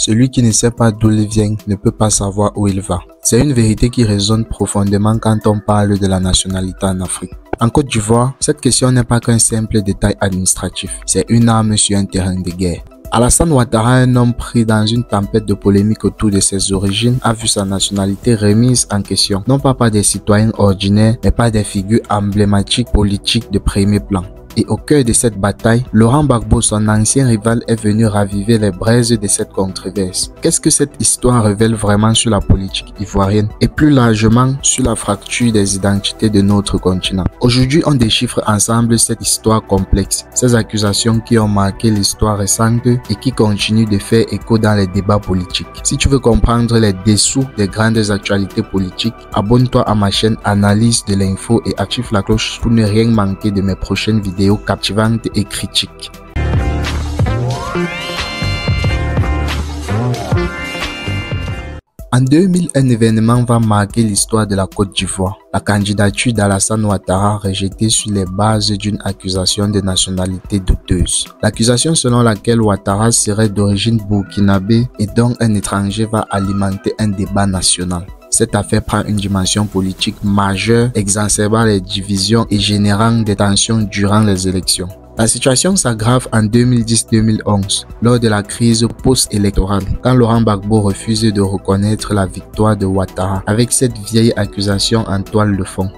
Celui qui ne sait pas d'où il vient ne peut pas savoir où il va. C'est une vérité qui résonne profondément quand on parle de la nationalité en Afrique. En Côte d'Ivoire, cette question n'est pas qu'un simple détail administratif, c'est une arme sur un terrain de guerre. Alassane Ouattara, un homme pris dans une tempête de polémique autour de ses origines, a vu sa nationalité remise en question, non pas par des citoyens ordinaires, mais par des figures emblématiques politiques de premier plan. Et au cœur de cette bataille, Laurent Gbagbo, son ancien rival, est venu raviver les braises de cette controverse. Qu'est-ce que cette histoire révèle vraiment sur la politique ivoirienne et plus largement sur la fracture des identités de notre continent? Aujourd'hui, on déchiffre ensemble cette histoire complexe, ces accusations qui ont marqué l'histoire récente et qui continuent de faire écho dans les débats politiques. Si tu veux comprendre les dessous des grandes actualités politiques, abonne-toi à ma chaîne Analyse de l'info et active la cloche pour ne rien manquer de mes prochaines vidéos captivantes et critiques. En 2000, un événement va marquer l'histoire de la Côte d'Ivoire. La candidature d'Alassane Ouattara rejetée sur les bases d'une accusation de nationalité douteuse. L'accusation selon laquelle Ouattara serait d'origine burkinabé et dont un étranger va alimenter un débat national. Cette affaire prend une dimension politique majeure, exacerbant les divisions et générant des tensions durant les élections. La situation s'aggrave en 2010-2011, lors de la crise post-électorale, quand Laurent Gbagbo refuse de reconnaître la victoire de Ouattara avec cette vieille accusation en toile de fond.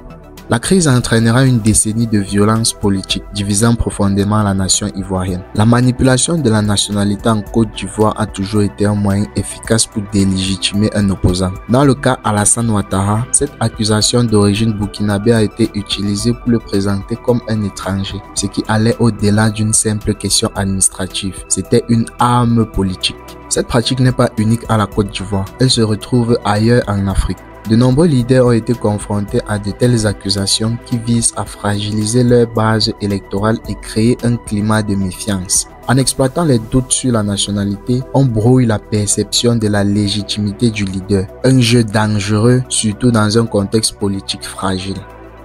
La crise entraînera une décennie de violence politique, divisant profondément la nation ivoirienne. La manipulation de la nationalité en Côte d'Ivoire a toujours été un moyen efficace pour délégitimer un opposant. Dans le cas Alassane Ouattara, cette accusation d'origine burkinabé a été utilisée pour le présenter comme un étranger, ce qui allait au-delà d'une simple question administrative. C'était une arme politique. Cette pratique n'est pas unique à la Côte d'Ivoire, elle se retrouve ailleurs en Afrique. De nombreux leaders ont été confrontés à de telles accusations qui visent à fragiliser leur base électorale et créer un climat de méfiance. En exploitant les doutes sur la nationalité, on brouille la perception de la légitimité du leader. Un jeu dangereux, surtout dans un contexte politique fragile.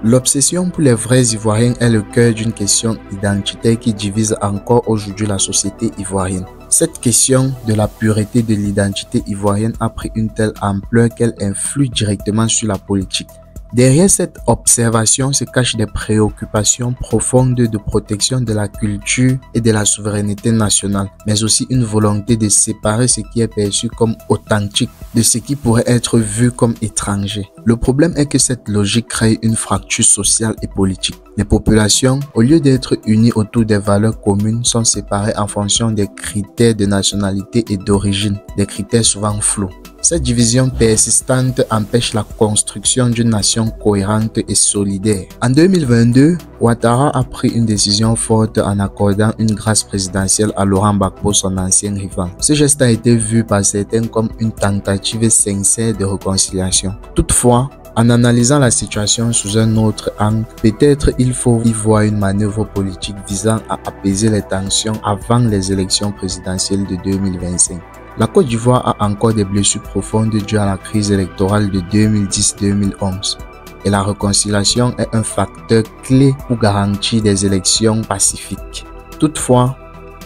L'obsession pour les vrais Ivoiriens est le cœur d'une question identitaire qui divise encore aujourd'hui la société ivoirienne. Cette question de la pureté de l'identité ivoirienne a pris une telle ampleur qu'elle influe directement sur la politique. Derrière cette observation se cachent des préoccupations profondes de protection de la culture et de la souveraineté nationale, mais aussi une volonté de séparer ce qui est perçu comme authentique de ce qui pourrait être vu comme étranger. Le problème est que cette logique crée une fracture sociale et politique. Les populations, au lieu d'être unies autour des valeurs communes, sont séparées en fonction des critères de nationalité et d'origine, des critères souvent flous. Cette division persistante empêche la construction d'une nation cohérente et solidaire. En 2022, Ouattara a pris une décision forte en accordant une grâce présidentielle à Laurent Gbagbo, son ancien rival. Ce geste a été vu par certains comme une tentative sincère de réconciliation. Toutefois, en analysant la situation sous un autre angle, peut-être il faut y voir une manœuvre politique visant à apaiser les tensions avant les élections présidentielles de 2025. La Côte d'Ivoire a encore des blessures profondes dues à la crise électorale de 2010-2011 et la réconciliation est un facteur clé pour garantir des élections pacifiques. Toutefois,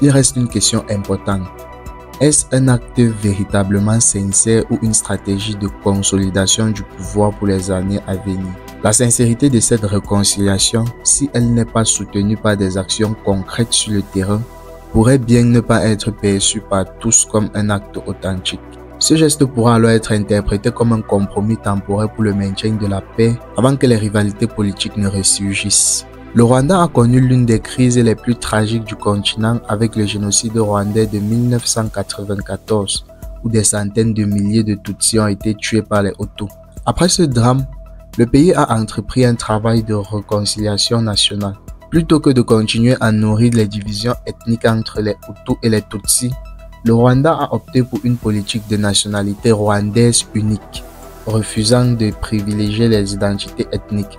il reste une question importante. Est-ce un acte véritablement sincère ou une stratégie de consolidation du pouvoir pour les années à venir? La sincérité de cette réconciliation, si elle n'est pas soutenue par des actions concrètes sur le terrain, pourrait bien ne pas être perçu par tous comme un acte authentique. Ce geste pourra alors être interprété comme un compromis temporaire pour le maintien de la paix avant que les rivalités politiques ne ressurgissent. Le Rwanda a connu l'une des crises les plus tragiques du continent avec le génocide rwandais de 1994, où des centaines de milliers de Tutsis ont été tués par les Hutus. Après ce drame, le pays a entrepris un travail de réconciliation nationale. Plutôt que de continuer à nourrir les divisions ethniques entre les Hutus et les Tutsis, le Rwanda a opté pour une politique de nationalité rwandaise unique, refusant de privilégier les identités ethniques.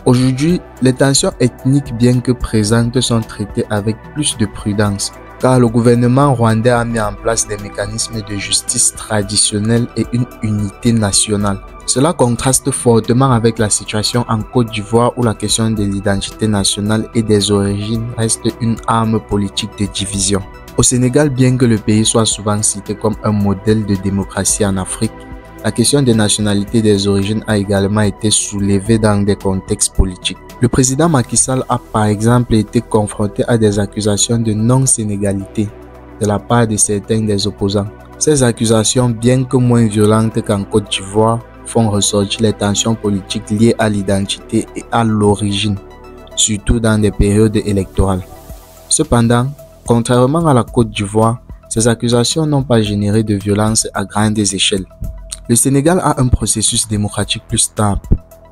Aujourd'hui, les tensions ethniques, bien que présentes, sont traitées avec plus de prudence, car le gouvernement rwandais a mis en place des mécanismes de justice traditionnels et une unité nationale. Cela contraste fortement avec la situation en Côte d'Ivoire où la question de l'identité nationale et des origines reste une arme politique de division. Au Sénégal, bien que le pays soit souvent cité comme un modèle de démocratie en Afrique, la question des nationalités et des origines a également été soulevée dans des contextes politiques. Le président Macky Sall a par exemple été confronté à des accusations de non-sénégalité de la part de certains des opposants. Ces accusations, bien que moins violentes qu'en Côte d'Ivoire, font ressortir les tensions politiques liées à l'identité et à l'origine, surtout dans des périodes électorales. Cependant, contrairement à la Côte d'Ivoire, ces accusations n'ont pas généré de violence à grandes échelles. Le Sénégal a un processus démocratique plus stable,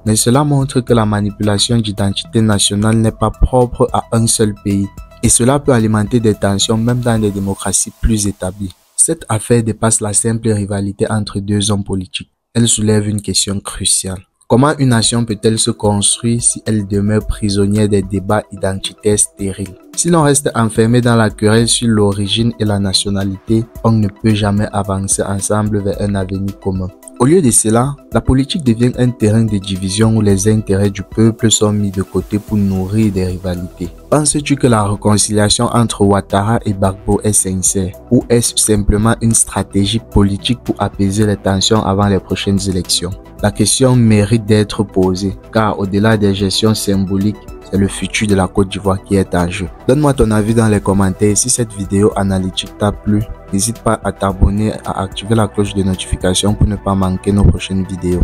mais cela montre que la manipulation d'identité nationale n'est pas propre à un seul pays, et cela peut alimenter des tensions même dans des démocraties plus établies. Cette affaire dépasse la simple rivalité entre deux hommes politiques. Elle soulève une question cruciale. Comment une nation peut-elle se construire si elle demeure prisonnière des débats identitaires stériles? Si l'on reste enfermé dans la querelle sur l'origine et la nationalité, on ne peut jamais avancer ensemble vers un avenir commun. Au lieu de cela, la politique devient un terrain de division où les intérêts du peuple sont mis de côté pour nourrir des rivalités. Penses-tu que la réconciliation entre Ouattara et Gbagbo est sincère, ou est-ce simplement une stratégie politique pour apaiser les tensions avant les prochaines élections? La question mérite d'être posée, car au-delà des gestions symboliques, c'est le futur de la Côte d'Ivoire qui est en jeu. Donne-moi ton avis dans les commentaires. Si cette vidéo analytique t'a plu, n'hésite pas à t'abonner et à activer la cloche de notification pour ne pas manquer nos prochaines vidéos.